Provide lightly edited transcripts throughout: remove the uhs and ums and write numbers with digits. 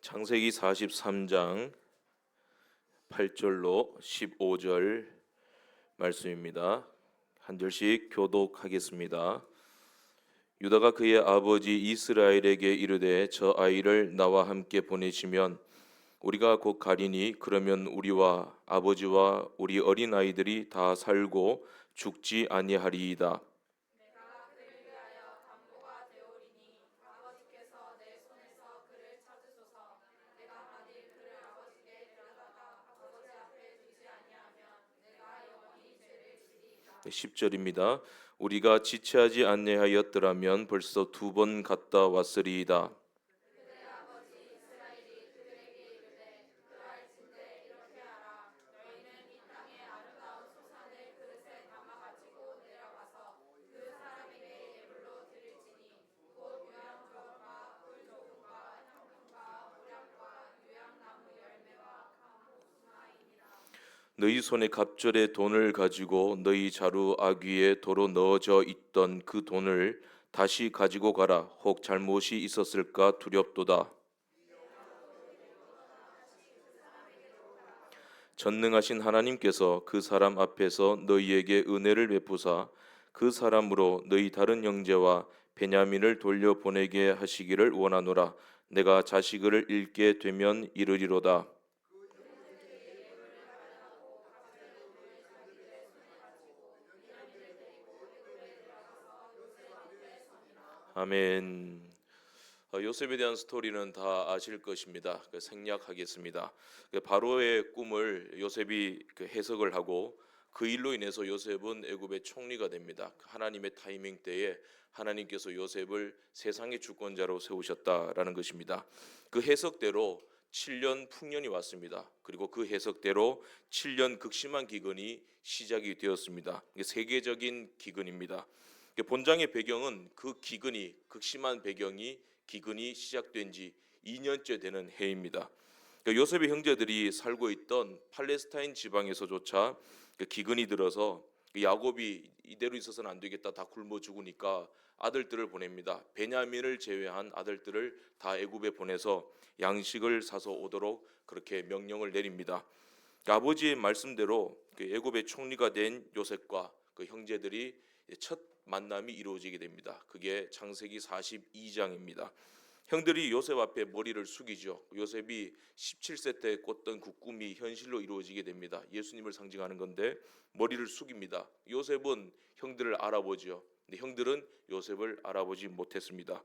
창세기 43장 8절로 15절 말씀입니다. 한 절씩 교독하겠습니다. 유다가 그의 아버지 이스라엘에게 이르되 저 아이를 나와 함께 보내시면 우리가 곧 가리니 그러면 우리와 아버지와 우리 어린 아이들이 다 살고 죽지 아니하리이다. 네, 10절입니다. 우리가 지체하지 아니하였더라면 벌써 2번 갔다 왔으리이다. 너희 손에 갑절의 돈을 가지고 너희 자루 아귀에 도로 넣어져 있던 그 돈을 다시 가지고 가라. 혹 잘못이 있었을까 두렵도다. 전능하신 하나님께서 그 사람 앞에서 너희에게 은혜를 베푸사 그 사람으로 너희 다른 형제와 베냐민을 돌려보내게 하시기를 원하노라. 내가 자식을 잃게 되면 이르리로다. 아멘. 요셉에 대한 스토리는 다 아실 것입니다. 생략하겠습니다. 바로의 꿈을 요셉이 해석을 하고 그 일로 인해서 요셉은 애굽의 총리가 됩니다. 하나님의 타이밍 때에 하나님께서 요셉을 세상의 주권자로 세우셨다라는 것입니다. 그 해석대로 7년 풍년이 왔습니다. 그리고 그 해석대로 7년 극심한 기근이 시작이 되었습니다. 이게 세계적인 기근입니다. 본장의 배경은 그 기근이 극심한 기근이 시작된 지 2년째 되는 해입니다. 요셉의 형제들이 살고 있던 팔레스타인 지방에서조차 기근이 들어서 야곱이 이대로 있어서는 안 되겠다, 다 굶어 죽으니까 아들들을 보냅니다. 베냐민을 제외한 아들들을 다 애굽에 보내서 양식을 사서 오도록 그렇게 명령을 내립니다. 아버지의 말씀대로 애굽의 총리가 된 요셉과 그 형제들이 첫 만남이 이루어지게 됩니다. 그게 창세기 42장입니다. 형들이 요셉 앞에 머리를 숙이죠. 요셉이 17세 때 꿨던 그 꿈이 현실로 이루어지게 됩니다. 예수님을 상징하는 건데 머리를 숙입니다. 요셉은 형들을 알아보죠. 근데 형들은 요셉을 알아보지 못했습니다.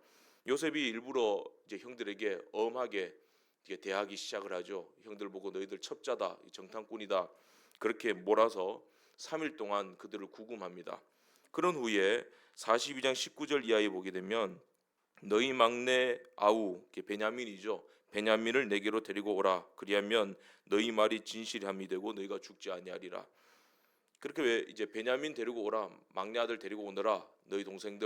요셉이 일부러 이제 형들에게 엄하게 대하기 시작을 하죠. 형들 보고 너희들 첩자다, 정탐꾼이다, 그렇게 몰아서 3일 동안 그들을 구금합니다. 그런 후에 42장 19절 이하에 보게 되면 너희 막내 아우, 베냐민이죠. 베냐민을 내게로 데리고 오라. 그리하면 너희 말이 진실함이 되고 너희가 죽지 아니하리라. 그렇게 왜 이제 베냐민 데리고 오라, 막내 아들 데리고 오너라, 너희 동생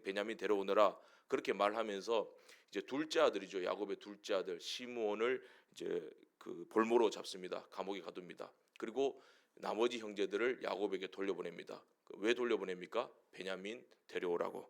베냐민 데려오너라, 그렇게 말하면서 이제 둘째 아들이죠. 야곱의 둘째 아들 시므온을 이제 그 볼모로 잡습니다. 감옥에 가둡니다. 그리고 나머지 형제들을 야곱에게 돌려보냅니다. 왜 돌려보냅니까? 베냐민 데려오라고.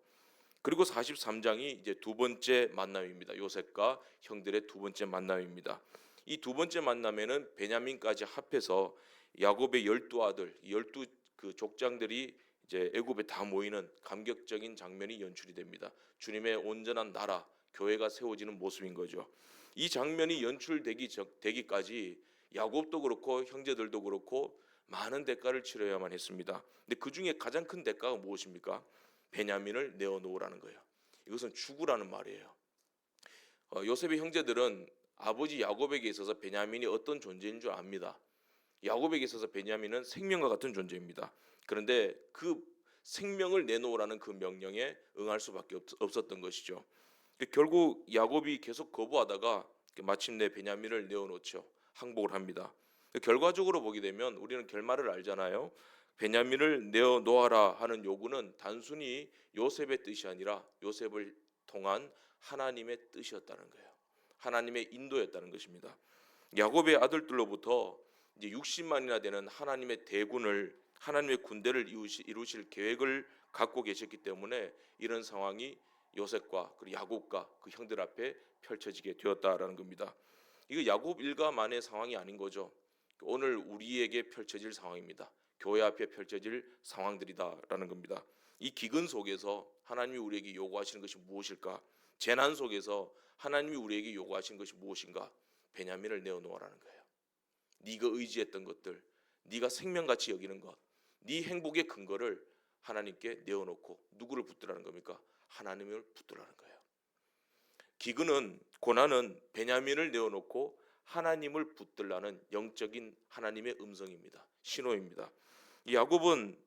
그리고 43장이 이제 두 번째 만남입니다. 요셉과 형들의 두 번째 만남입니다. 이 두 번째 만남에는 베냐민까지 합해서 야곱의 12아들, 12그 족장들이 이제 애굽에 다 모이는 감격적인 장면이 연출이 됩니다. 주님의 온전한 나라, 교회가 세워지는 모습인 거죠. 이 장면이 연출되기까지 야곱도 그렇고 형제들도 그렇고 많은 대가를 치러야만 했습니다. 근데 그 중에 가장 큰 대가가 무엇입니까? 베냐민을 내어놓으라는 거예요. 이것은 죽으라는 말이에요. 요셉의 형제들은 아버지 야곱에게 있어서 베냐민이 어떤 존재인 줄 압니다. 야곱에게 있어서 베냐민은 생명과 같은 존재입니다. 그런데 그 생명을 내놓으라는 그 명령에 응할 수밖에 없었던 것이죠. 결국 야곱이 계속 거부하다가 마침내 베냐민을 내어놓죠. 항복을 합니다. 결과적으로 보게 되면 우리는 결말을 알잖아요. 베냐민을 내어놓아라 하는 요구는 단순히 요셉의 뜻이 아니라 요셉을 통한 하나님의 뜻이었다는 거예요. 하나님의 인도였다는 것입니다. 야곱의 아들들로부터 이제 60만이나 되는 하나님의 대군을, 하나님의 군대를 이루실 계획을 갖고 계셨기 때문에 이런 상황이 요셉과 그리고 야곱과 그 형들 앞에 펼쳐지게 되었다라는 겁니다. 이거 야곱 일가만의 상황이 아닌 거죠. 오늘 우리에게 펼쳐질 상황입니다. 교회 앞에 펼쳐질 상황들이다라는 겁니다. 이 기근 속에서 하나님이 우리에게 요구하시는 것이 무엇일까? 재난 속에서 하나님이 우리에게 요구하시는 것이 무엇인가? 베냐민을 내어놓으라는 거예요. 네가 의지했던 것들, 네가 생명같이 여기는 것, 네 행복의 근거를 하나님께 내어놓고 누구를 붙들라는 겁니까? 하나님을 붙들라는 거예요. 기근은, 고난은 베냐민을 내어놓고 하나님을 붙들라는 영적인 하나님의 음성입니다. 신호입니다. 이 야곱은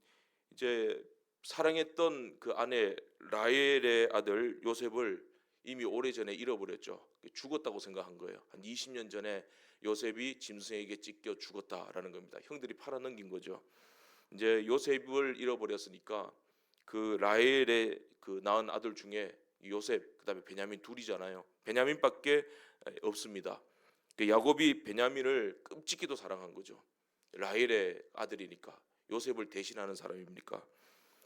이제 사랑했던 그 아내 라헬의 아들 요셉을 이미 오래전에 잃어버렸죠. 죽었다고 생각한 거예요. 한 20년 전에 요셉이 짐승에게 찢겨 죽었다라는 겁니다. 형들이 팔아넘긴 거죠. 이제 요셉을 잃어버렸으니까 그 라헬의 그 낳은 아들 중에 요셉 그다음에 베냐민 둘이잖아요. 베냐민밖에 없습니다. 그 야곱이 베냐민을 끔찍히도 사랑한 거죠. 라헬의 아들이니까 요셉을 대신하는 사람입니까?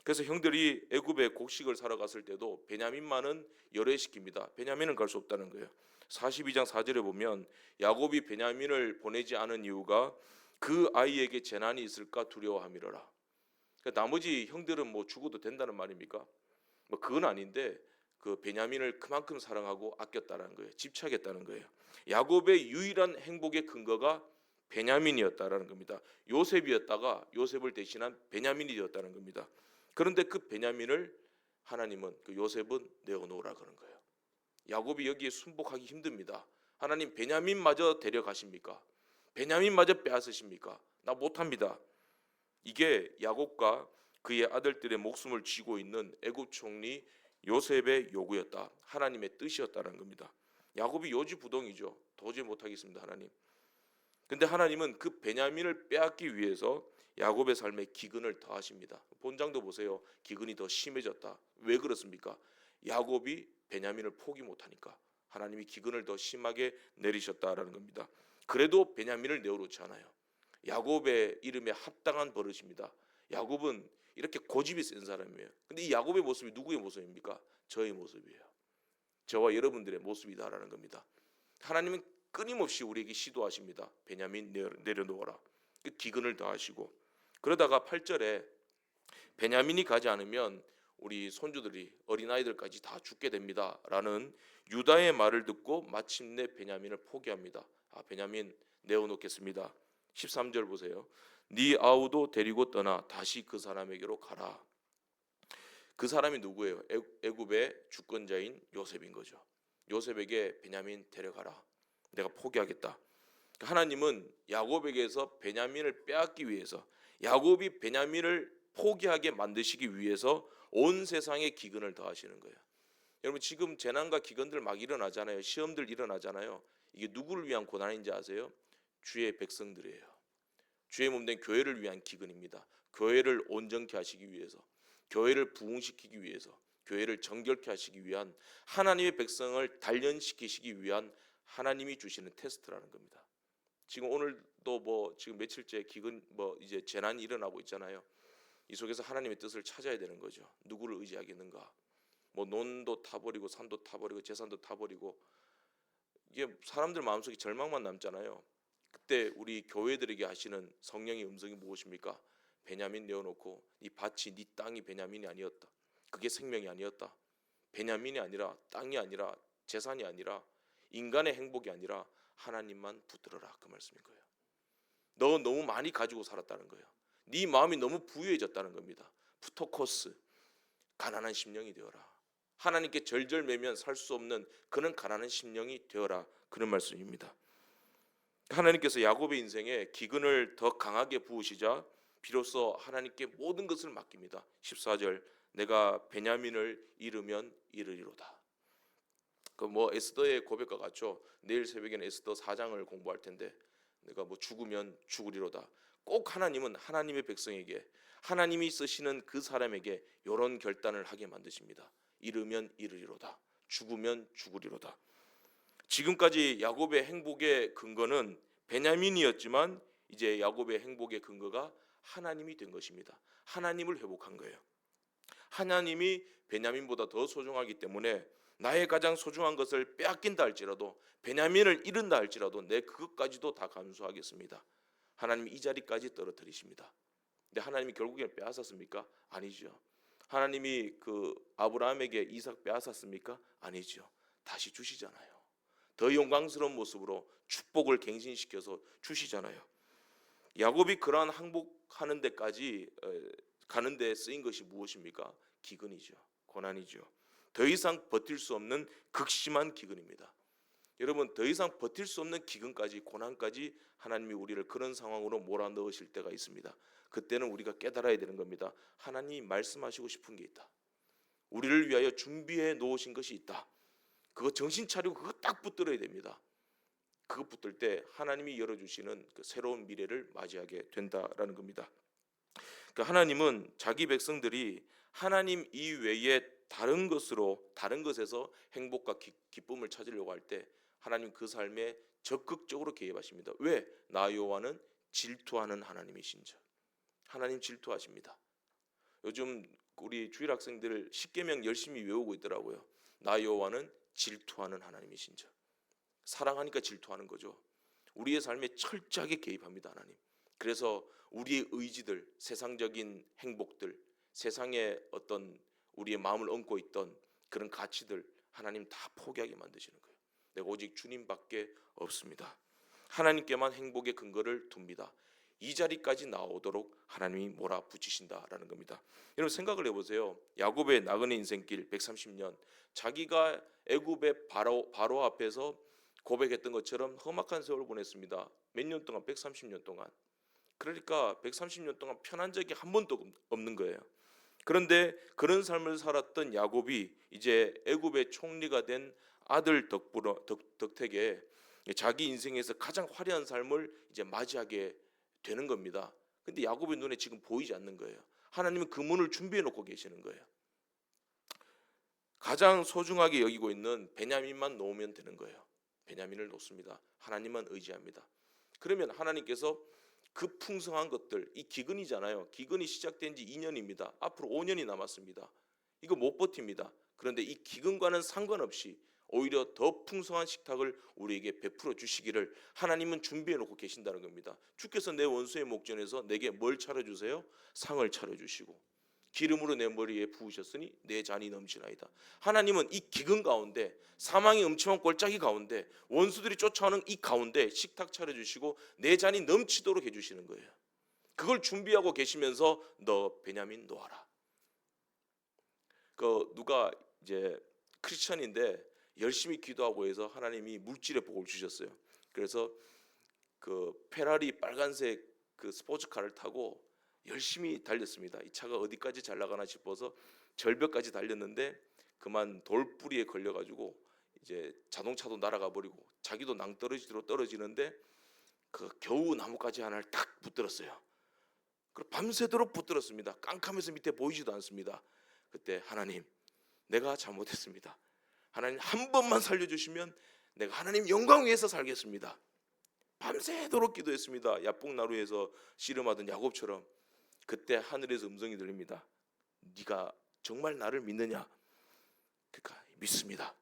그래서 형들이 애굽에 곡식을 사러 갔을 때도 베냐민만은 열애시킵니다. 베냐민은 갈 수 없다는 거예요. 42장 4절에 보면 야곱이 베냐민을 보내지 않은 이유가 그 아이에게 재난이 있을까 두려워함이로라. 그러니까 나머지 형들은 뭐 죽어도 된다는 말입니까? 뭐 그건 아닌데 그 베냐민을 그만큼 사랑하고 아꼈다는 거예요. 집착했다는 거예요. 야곱의 유일한 행복의 근거가 베냐민이었다라는 겁니다. 요셉이었다가 요셉을 대신한 베냐민이 되었다는 겁니다. 그런데 그 베냐민을 하나님은 그 요셉은 내어놓으라 그런 거예요. 야곱이 여기에 순복하기 힘듭니다. 하나님 베냐민마저 데려가십니까? 베냐민마저 빼앗으십니까? 나 못합니다. 이게 야곱과 그의 아들들의 목숨을 쥐고 있는 애굽 총리 요셉의 요구였다. 하나님의 뜻이었다는 겁니다. 야곱이 요지부동이죠. 도저히 못하겠습니다, 하나님. 근데 하나님은 그 베냐민을 빼앗기 위해서 야곱의 삶에 기근을 더하십니다. 본장도 보세요. 기근이 더 심해졌다. 왜 그렇습니까? 야곱이 베냐민을 포기 못하니까 하나님이 기근을 더 심하게 내리셨다라는 겁니다. 그래도 베냐민을 내어놓지 않아요. 야곱의 이름에 합당한 버릇입니다. 야곱은 이렇게 고집이 센 사람이에요. 근데 이 야곱의 모습이 누구의 모습입니까? 저의 모습이에요. 저와 여러분들의 모습이다라는 겁니다. 하나님은 끊임없이 우리에게 시도하십니다. 베냐민 내려놓아라. 기근을 더하시고 그러다가 8절에 베냐민이 가지 않으면 우리 손주들이 어린아이들까지 다 죽게 됩니다 라는 유다의 말을 듣고 마침내 베냐민을 포기합니다. 베냐민 내어놓겠습니다. 13절 보세요. 네 아우도 데리고 떠나 다시 그 사람에게로 가라. 그 사람이 누구예요? 애굽의 주권자인 요셉인 거죠. 요셉에게 베냐민 데려가라. 내가 포기하겠다. 하나님은 야곱에게서 베냐민을 빼앗기 위해서 야곱이 베냐민을 포기하게 만드시기 위해서 온 세상에 기근을 더하시는 거예요. 여러분 지금 재난과 기근들 막 일어나잖아요. 시험들 일어나잖아요. 이게 누구를 위한 고난인지 아세요? 주의 백성들이에요. 주의 몸된 교회를 위한 기근입니다. 교회를 온전케 하시기 위해서, 교회를 부흥시키기 위해서, 교회를 정결케 하시기 위한 하나님의 백성을 단련시키시기 위한 하나님이 주시는 테스트라는 겁니다. 지금 오늘도 뭐 지금 며칠째 기근 뭐 이제 재난이 일어나고 있잖아요. 이 속에서 하나님의 뜻을 찾아야 되는 거죠. 누구를 의지하겠는가? 뭐 논도 타버리고 산도 타버리고 재산도 타버리고 이게 사람들 마음속에 절망만 남잖아요. 그때 우리 교회들에게 하시는 성령의 음성이 무엇입니까? 베냐민 내어놓고 네 밭이 네 땅이 베냐민이 아니었다. 그게 생명이 아니었다. 베냐민이 아니라 땅이 아니라 재산이 아니라 인간의 행복이 아니라 하나님만 붙들어라 그 말씀인 거예요. 너 너무 많이 가지고 살았다는 거예요. 네 마음이 너무 부유해졌다는 겁니다. 푸토코스 가난한 심령이 되어라. 하나님께 절절매면 살 수 없는 그런 가난한 심령이 되어라 그런 말씀입니다. 하나님께서 야곱의 인생에 기근을 더 강하게 부으시자 비로소 하나님께 모든 것을 맡깁니다. 14절 내가 베냐민을 잃으면 잃으리로다. 그 뭐 에스더의 고백과 같죠. 내일 새벽에는 에스더 4장을 공부할 텐데 내가 뭐 죽으면 죽으리로다. 꼭 하나님은 하나님의 백성에게 하나님이 쓰시는 그 사람에게 이런 결단을 하게 만드십니다. 잃으면 잃으리로다. 죽으면 죽으리로다. 지금까지 야곱의 행복의 근거는 베냐민이었지만 이제 야곱의 행복의 근거가 하나님이 된 것입니다. 하나님을 회복한 거예요. 하나님이 베냐민보다 더 소중하기 때문에 나의 가장 소중한 것을 빼앗긴다 할지라도, 베냐민을 잃은다 할지라도 내 그것까지도 다 감수하겠습니다. 하나님이 이 자리까지 떨어뜨리십니다. 근데 하나님이 결국에 빼앗았습니까? 아니죠. 하나님이 그 아브라함에게 이삭 빼앗았습니까? 아니죠. 다시 주시잖아요. 더 영광스러운 모습으로 축복을 갱신시켜서 주시잖아요. 야곱이 그러한 항복하는 데까지 가는 데 쓰인 것이 무엇입니까? 기근이죠. 고난이죠. 더 이상 버틸 수 없는 극심한 기근입니다. 여러분, 더 이상 버틸 수 없는 기근까지, 고난까지 하나님이 우리를 그런 상황으로 몰아넣으실 때가 있습니다. 그때는 우리가 깨달아야 되는 겁니다. 하나님이 말씀하시고 싶은 게 있다. 우리를 위하여 준비해 놓으신 것이 있다. 그거 정신 차리고 그거 딱 붙들어야 됩니다. 그거 붙들 때 하나님이 열어주시는 그 새로운 미래를 맞이하게 된다라는 겁니다. 그러니까 하나님은 자기 백성들이 하나님 이외에 다른 것에서 행복과 기쁨을 찾으려고 할 때 하나님 그 삶에 적극적으로 개입하십니다. 왜? 나 여호와는 질투하는 하나님이신즉. 하나님 질투하십니다. 요즘 우리 주일 학생들 십계명 열심히 외우고 있더라고요. 나 여호와는 질투하는 하나님이신즉. 사랑하니까 질투하는 거죠. 우리의 삶에 철저하게 개입합니다, 하나님. 그래서 우리의 의지들, 세상적인 행복들, 세상에 어떤 우리의 마음을 얹고 있던 그런 가치들 하나님 다 포기하게 만드시는 거예요. 내가 오직 주님밖에 없습니다. 하나님께만 행복의 근거를 둡니다. 이 자리까지 나오도록 하나님이 몰아붙이신다라는 겁니다. 여러분 생각을 해보세요. 야곱의 나그네 인생길 130년, 자기가 애굽의 바로 앞에서 고백했던 것처럼 험악한 세월을 보냈습니다. 몇 년 동안? 130년 동안. 그러니까 130년 동안 편한 적이 한 번도 없는 거예요. 그런데 그런 삶을 살았던 야곱이 이제 애굽의 총리가 된 아들 덕택에 자기 인생에서 가장 화려한 삶을 이제 맞이하게 되는 겁니다. 근데 야곱의 눈에 지금 보이지 않는 거예요. 하나님은 그 문을 준비해 놓고 계시는 거예요. 가장 소중하게 여기고 있는 베냐민만 놓으면 되는 거예요. 베냐민을 놓습니다. 하나님만 의지합니다. 그러면 하나님께서 그 풍성한 것들, 이 기근이잖아요. 기근이 시작된 지 2년입니다. 앞으로 5년이 남았습니다. 이거 못 버팁니다. 그런데 이 기근과는 상관없이 오히려 더 풍성한 식탁을 우리에게 베풀어 주시기를 하나님은 준비해 놓고 계신다는 겁니다. 주께서 내 원수의 목전에서 내게 뭘 차려주세요? 상을 차려주시고 기름으로 내 머리에 부으셨으니 내 잔이 넘치나이다. 하나님은 이 기근 가운데, 사망의 음침한 골짜기 가운데, 원수들이 쫓아오는 이 가운데 식탁 차려주시고 내 잔이 넘치도록 해주시는 거예요. 그걸 준비하고 계시면서 너 베냐민 놓아라. 그 누가 이제 크리스천인데 열심히 기도하고 해서 하나님이 물질의 복을 주셨어요. 그래서 그 페라리 빨간색 그 스포츠카를 타고 열심히 달렸습니다. 이 차가 어디까지 잘 나가나 싶어서 절벽까지 달렸는데 그만 돌뿌리에 걸려가지고 이제 자동차도 날아가 버리고 자기도 낭떠러지로 떨어지는데 그 겨우 나뭇가지 하나를 딱 붙들었어요. 그리고 밤새도록 붙들었습니다. 깜깜해서 밑에 보이지도 않습니다. 그때 하나님, 내가 잘못했습니다. 하나님 한 번만 살려주시면 내가 하나님 영광 위해서 살겠습니다. 밤새도록 기도했습니다. 야뽕나루에서 씨름하던 야곱처럼. 그때 하늘에서 음성이 들립니다. 네가 정말 나를 믿느냐? 그러니까 믿습니다.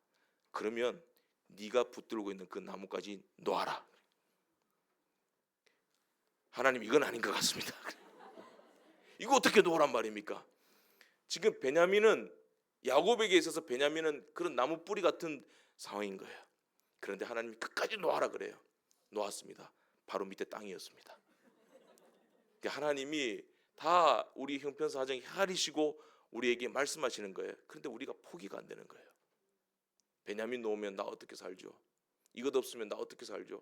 그러면 네가 붙들고 있는 그 나무까지 놓아라. 하나님, 이건 아닌 것 같습니다. 이거 어떻게 놓으란 말입니까? 지금 베냐민은, 야곱에게 있어서 베냐민은 그런 나무 뿌리 같은 상황인 거예요. 그런데 하나님이 끝까지 놓아라 그래요. 놓았습니다. 바로 밑에 땅이었습니다. 하나님이 다 우리 형편사 사정 헤아리시고 우리에게 말씀하시는 거예요. 그런데 우리가 포기가 안 되는 거예요. 베냐민 놓으면 나 어떻게 살죠? 이것 없으면 나 어떻게 살죠?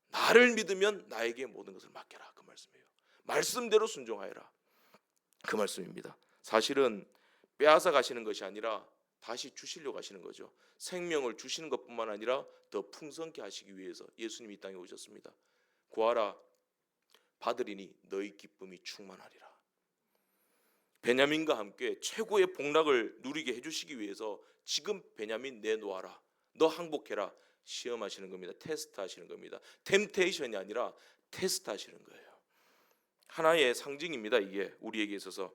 나를 믿으면 나에게 모든 것을 맡겨라, 그 말씀이에요. 말씀대로 순종하여라, 그 말씀입니다. 사실은 빼앗아 가시는 것이 아니라 다시 주시려고 하시는 거죠. 생명을 주시는 것뿐만 아니라 더 풍성케 하시기 위해서 예수님이 이 땅에 오셨습니다. 구하라, 받으리니 너희 기쁨이 충만하리라. 베냐민과 함께 최고의 복락을 누리게 해주시기 위해서 지금 베냐민 내놓아라, 너 항복해라 시험하시는 겁니다. 테스트 하시는 겁니다. 템테이션이 아니라 테스트 하시는 거예요. 하나의 상징입니다. 이게 우리에게 있어서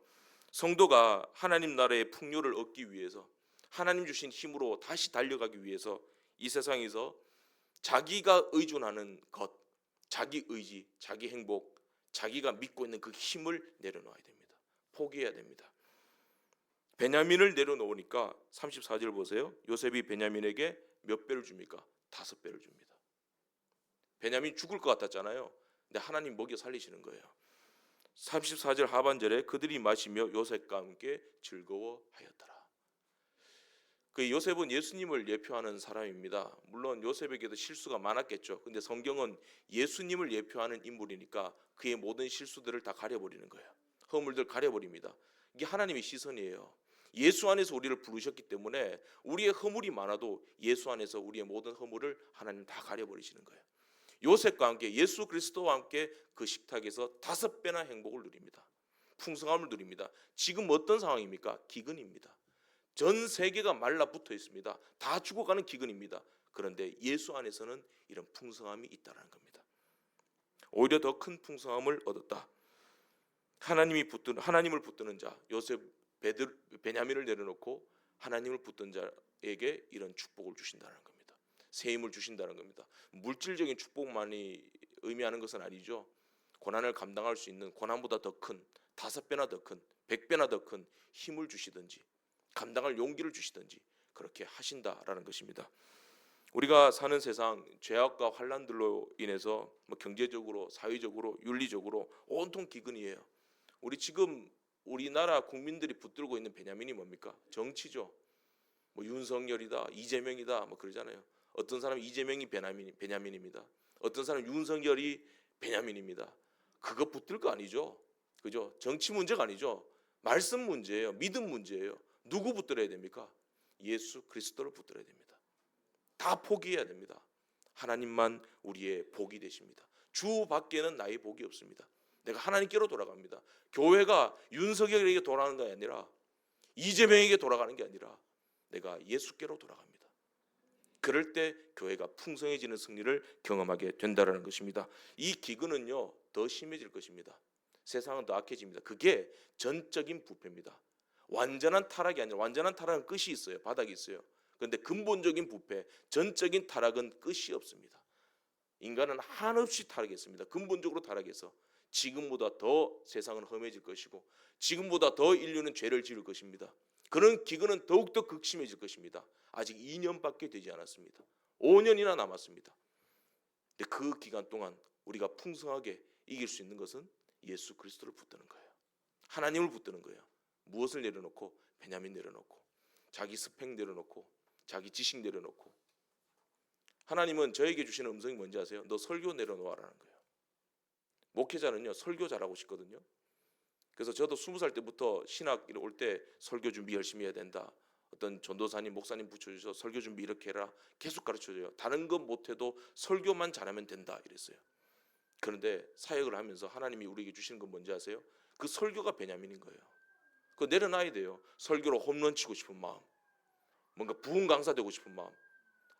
성도가 하나님 나라의 풍요를 얻기 위해서, 하나님 주신 힘으로 다시 달려가기 위해서 이 세상에서 자기가 의존하는 것, 자기 의지, 자기 행복, 자기가 믿고 있는 그 힘을 내려놓아야 됩니다. 포기해야 됩니다. 베냐민을 내려놓으니까 34절 보세요. 요셉이 베냐민에게 몇 배를 줍니까? 5배를 줍니다. 베냐민 죽을 것 같았잖아요. 근데 하나님 먹여 살리시는 거예요. 34절 하반절에 그들이 마시며 요셉과 함께 즐거워하였더라. 그 요셉은 예수님을 예표하는 사람입니다. 물론 요셉에게도 실수가 많았겠죠. 근데 성경은 예수님을 예표하는 인물이니까 그의 모든 실수들을 다 가려버리는 거예요. 허물들 가려버립니다. 이게 하나님의 시선이에요. 예수 안에서 우리를 부르셨기 때문에 우리의 허물이 많아도 예수 안에서 우리의 모든 허물을 하나님 다 가려버리시는 거예요. 요셉과 함께 예수 그리스도와 함께 그 식탁에서 5배나 행복을 누립니다. 풍성함을 누립니다. 지금 어떤 상황입니까? 기근입니다. 전 세계가 말라붙어 있습니다. 다 죽어가는 기근입니다. 그런데 예수 안에서는 이런 풍성함이 있다는 겁니다. 오히려 더 큰 풍성함을 얻었다. 하나님을 붙드는 자, 요셉 베냐민을 내려놓고 하나님을 붙든 자에게 이런 축복을 주신다는 겁니다. 새 힘을 주신다는 겁니다. 물질적인 축복만이 의미하는 것은 아니죠. 고난을 감당할 수 있는, 고난보다 더 큰, 5배나 더 큰, 100배나 더 큰 힘을 주시든지 감당할 용기를 주시든지 그렇게 하신다라는 것입니다. 우리가 사는 세상 죄악과 환난들로 인해서 경제적으로, 사회적으로, 윤리적으로 온통 기근이에요. 지금 우리나라 국민들이 붙들고 있는 베냐민이 뭡니까? 정치죠. 윤석열이다, 이재명이다, 그러잖아요. 어떤 사람은 이재명이 베냐민입니다. 어떤 사람은 윤석열이 베냐민입니다. 그거 붙들 거 아니죠. 그죠? 정치 문제가 아니죠. 말씀 문제예요. 믿음 문제예요. 누구 붙들어야 됩니까? 예수 그리스도를 붙들어야 됩니다. 다 포기해야 됩니다. 하나님만 우리의 복이 되십니다. 주 밖에는 나의 복이 없습니다. 내가 하나님께로 돌아갑니다. 교회가 윤석열에게 돌아가는 게 아니라 이재명에게 돌아가는 게 아니라 내가 예수께로 돌아갑니다. 그럴 때 교회가 풍성해지는 승리를 경험하게 된다는 것입니다. 이 기근은요 더 심해질 것입니다. 세상은 더 악해집니다. 그게 전적인 부패입니다. 완전한 타락이 아니라, 완전한 타락은 끝이 있어요. 바닥이 있어요. 그런데 근본적인 부패, 전적인 타락은 끝이 없습니다. 인간은 한없이 타락했습니다. 근본적으로 타락해서 지금보다 더 세상은 험해질 것이고 지금보다 더 인류는 죄를 지을 것입니다. 그런 기근은 더욱더 극심해질 것입니다. 아직 2년밖에 되지 않았습니다. 5년이나 남았습니다. 근데 그 기간 동안 우리가 풍성하게 이길 수 있는 것은 예수 그리스도를 붙드는 거예요. 하나님을 붙드는 거예요. 무엇을 내려놓고? 베냐민 내려놓고, 자기 스펙 내려놓고, 자기 지식 내려놓고. 하나님은 저에게 주시는 음성이 뭔지 아세요? 너 설교 내려놓아라는 거예요. 목회자는요 설교 잘하고 싶거든요. 그래서 저도 20살 때부터 신학 올 때 설교 준비 열심히 해야 된다. 어떤 전도사님, 목사님 붙여주셔서 설교 준비 이렇게 해라. 계속 가르쳐줘요. 다른 건 못해도 설교만 잘하면 된다 이랬어요. 그런데 사역을 하면서 하나님이 우리에게 주시는 건 뭔지 아세요? 그 설교가 베냐민인 거예요. 그거 내려놔야 돼요. 설교로 홈런 치고 싶은 마음, 뭔가 부흥 강사 되고 싶은 마음.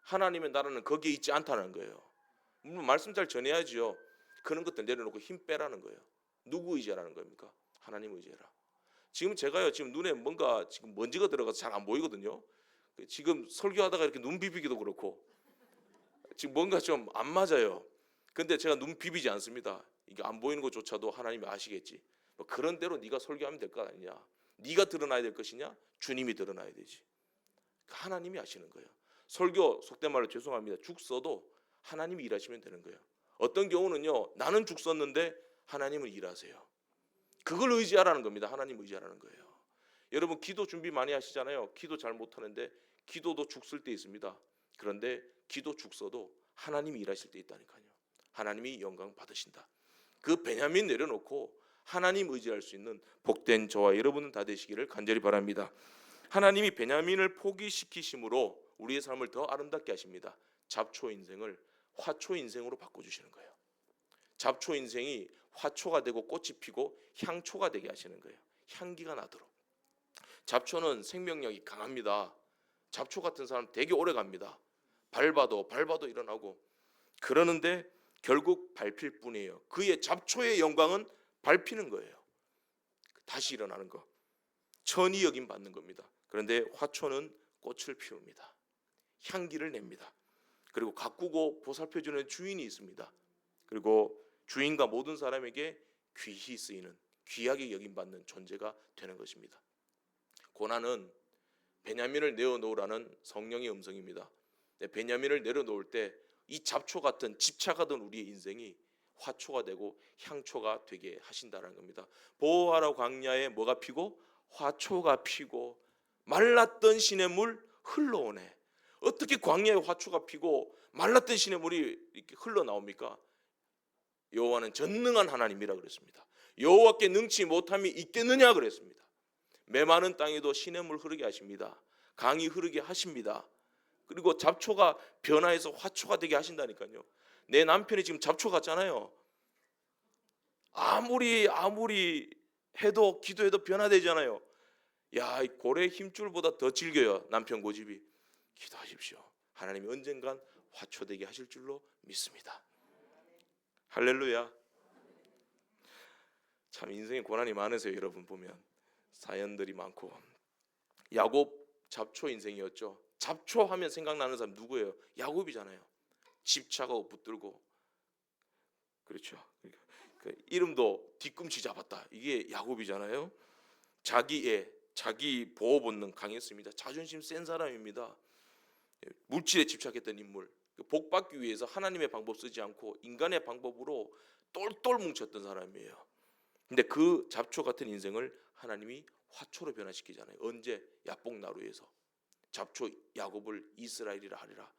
하나님의 나라는 거기에 있지 않다는 거예요. 물론 말씀 잘 전해야지요. 그런 것들 내려놓고 힘 빼라는 거예요. 누구 의지하라는 겁니까? 하나님 의지해라. 지금 제가요 지금 눈에 뭔가 지금 먼지가 들어가서 잘 안 보이거든요. 지금 설교하다가 이렇게 눈 비비기도 그렇고 지금 뭔가 좀 안 맞아요. 근데 제가 눈 비비지 않습니다. 이게 안 보이는 것조차도 하나님이 아시겠지. 그런 대로 네가 설교하면 될 거 아니냐. 네가 드러나야 될 것이냐? 주님이 드러나야 되지. 하나님이 아시는 거예요. 설교 속된 말로 죄송합니다. 죽 써도 하나님이 일하시면 되는 거예요. 어떤 경우는요 나는 죽 썼는데 하나님은 일하세요. 그걸 의지하라는 겁니다. 하나님 의지하라는 거예요. 여러분 기도 준비 많이 하시잖아요. 기도 잘 못하는데 기도도 죽 쓸 때 있습니다. 그런데 기도 죽 써도 하나님이 일하실 때 있다니까요. 하나님이 영광 받으신다. 그 베냐민 내려놓고 하나님 의지할 수 있는 복된 저와 여러분은 다 되시기를 간절히 바랍니다. 하나님이 베냐민을 포기시키심으로 우리의 삶을 더 아름답게 하십니다. 잡초 인생을 화초 인생으로 바꿔주시는 거예요. 잡초 인생이 화초가 되고 꽃이 피고 향초가 되게 하시는 거예요. 향기가 나도록. 잡초는 생명력이 강합니다. 잡초 같은 사람 되게 오래 갑니다. 밟아도 일어나고. 그러는데 결국 밟힐 뿐이에요. 그의 잡초의 영광은 밟히는 거예요. 다시 일어나는 거. 천이 여김 받는 겁니다. 그런데 화초는 꽃을 피웁니다. 향기를 냅니다. 그리고 가꾸고 보살펴주는 주인이 있습니다. 그리고 주인과 모든 사람에게 귀히 쓰이는, 귀하게 여김받는 존재가 되는 것입니다. 고난은 베냐민을 내어놓으라는 성령의 음성입니다. 베냐민을 내려놓을 때 이 잡초 같은 집착하던 우리의 인생이 화초가 되고 향초가 되게 하신다는 겁니다. 보호하라 광야에 뭐가 피고? 화초가 피고 말랐던 시냇물 흘러오네. 어떻게 광야에 화초가 피고 말랐던 시냇물이 이렇게 흘러나옵니까? 여호와는 전능한 하나님이라 그랬습니다. 여호와께 능치 못함이 있겠느냐 그랬습니다. 메마른 땅에도 시냇물 흐르게 하십니다. 강이 흐르게 하십니다. 그리고 잡초가 변화해서 화초가 되게 하신다니까요. 내 남편이 지금 잡초 같잖아요. 아무리 해도 기도해도 변화되잖아요. 야, 이 고래 힘줄보다 더 질겨요. 남편 고집이. 기도하십시오. 하나님이 언젠간 화초되게 하실 줄로 믿습니다. 할렐루야. 참 인생에 고난이 많으세요. 여러분 보면 사연들이 많고. 야곱 잡초 인생이었죠. 잡초하면 생각나는 사람 누구예요? 야곱이잖아요. 집착하고 붙들고. 그렇죠. 그 이름도 뒤꿈치 잡았다. 이게 야곱이잖아요. 자기 보호 본능 강했습니다. 자존심 센 사람입니다. 물질에 집착했던 인물. 복 받기 위해서 하나님의 방법 쓰지 않고 인간의 방법으로 똘똘 뭉쳤던 사람이에요. 근데 그 잡초 같은 인생을 하나님이 화초로 변화시키잖아요. 언제? 야복나루에서. 잡초 야곱을 이스라엘이라 하리라.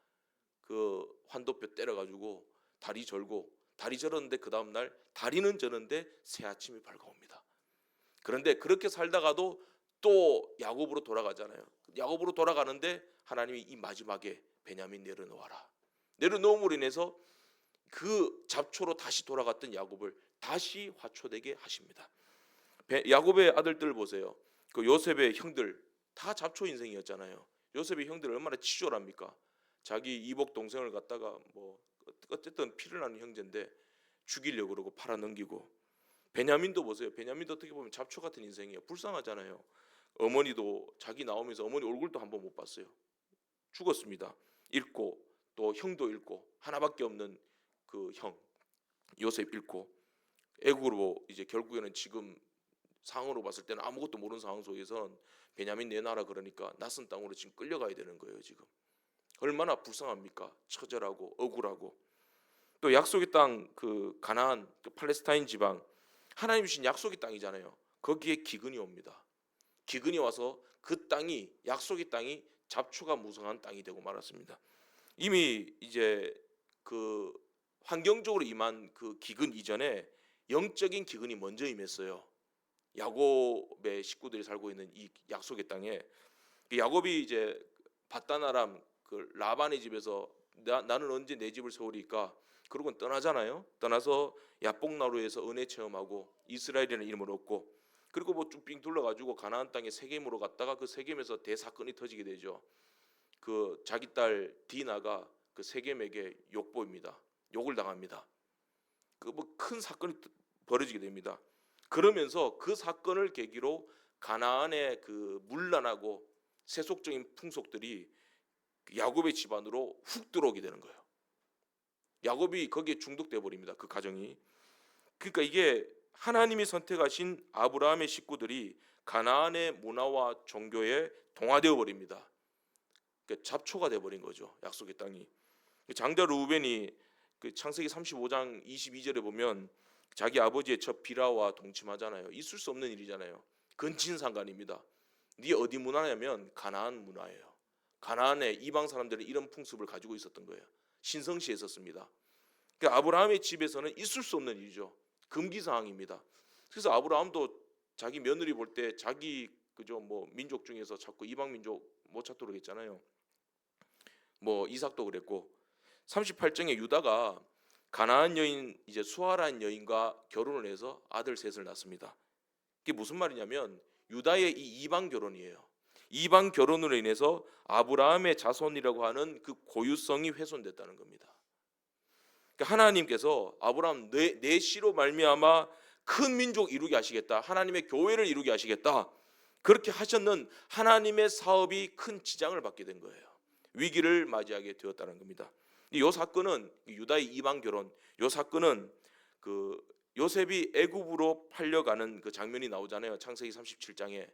그 환도뼈 때려가지고 다리 절고, 다리 절었는데 그 다음날 다리는 저는데 새 아침이 밝아옵니다. 그런데 그렇게 살다가도 또 야곱으로 돌아가잖아요. 야곱으로 돌아가는데 하나님이 이 마지막에 베냐민 내려놓아라. 내려놓음으로 인해서 그 잡초로 다시 돌아갔던 야곱을 다시 화초되게 하십니다. 야곱의 아들들 보세요. 그 요셉의 형들 다 잡초 인생이었잖아요. 요셉의 형들 얼마나 치졸합니까? 자기 이복 동생을 갖다가 뭐 어쨌든 피를 나는 형제인데 죽이려고 그러고 팔아 넘기고. 베냐민도 보세요. 베냐민도 어떻게 보면 잡초 같은 인생이에요. 불쌍하잖아요. 어머니도 자기 나오면서 어머니 얼굴도 한번 못 봤어요. 죽었습니다. 잃고 또 형도 잃고 하나밖에 없는 그 형 요셉 잃고 애굽으로 이제 결국에는 지금 상황으로 봤을 때는 아무것도 모르는 상황 속에선 베냐민 내놔라 그러니까 낯선 땅으로 지금 끌려가야 되는 거예요. 지금 얼마나 불쌍합니까? 처절하고 억울하고. 또 약속의 땅 그 가나안 그 팔레스타인 지방 하나님 주신 약속의 땅이잖아요. 거기에 기근이 옵니다. 기근이 와서 그 땅이 약속의 땅이 잡초가 무성한 땅이 되고 말았습니다. 이미 이제 그 환경적으로 임한 그 기근 이전에 영적인 기근이 먼저 임했어요. 야곱의 식구들이 살고 있는 이 약속의 땅에 야곱이 이제 밧다나람 그 라반의 집에서 나는 언제 내 집을 세우리까? 그러고는 떠나잖아요. 떠나서 야복나루에서 은혜 체험하고 이스라엘이라는 이름을 얻고 그리고 뭐 쭉 둘러가지고 가나안 땅에 세겜으로 갔다가 그 세겜에서 대사건이 터지게 되죠. 그 자기 딸 디나가 그 세겜에게 욕보입니다. 욕을 당합니다. 그 뭐 큰 사건이 벌어지게 됩니다. 그러면서 그 사건을 계기로 가나안의 그 문란하고 세속적인 풍속들이 야곱의 집안으로 훅 들어오게 되는 거예요. 야곱이 거기에 중독돼 버립니다. 그 가정이. 그러니까 이게 하나님이 선택하신 아브라함의 식구들이 가나안의 문화와 종교에 동화되어 버립니다. 그러니까 잡초가 돼 버린 거죠. 약속의 땅이. 장자 르우벤이 그 창세기 35장 22절에 보면 자기 아버지의 첫 비라와 동침하잖아요. 있을 수 없는 일이잖아요. 근친상간입니다. 네 어디 문화냐면 가나안 문화예요. 가나안의 이방 사람들은 이런 풍습을 가지고 있었던 거예요. 신성시에 있었습니다. 그러니까 아브라함의 집에서는 있을 수 없는 일이죠. 금기사항입니다. 그래서 아브라함도 자기 며느리 볼 때 자기 그죠 뭐 민족 중에서 자꾸 이방 민족 못 찾도록 했잖아요. 뭐 이삭도 그랬고 38장에 유다가 가나안 여인 이제 수아라는 여인과 결혼을 해서 아들 셋을 낳습니다. 이게 무슨 말이냐면 유다의 이 이방 결혼이에요. 이방 결혼으로 인해서 아브라함의 자손이라고 하는 그 고유성이 훼손됐다는 겁니다. 그러니까 하나님께서 아브라함 내 씨로 말미암아 큰 민족 이루게 하시겠다. 하나님의 교회를 이루게 하시겠다. 그렇게 하셨는 하나님의 사업이 큰 지장을 받게 된 거예요. 위기를 맞이하게 되었다는 겁니다. 이 사건은 유다의 이방 결혼, 이 사건은 그 요셉이 애굽으로 팔려가는 그 장면이 나오잖아요. 창세기 37장에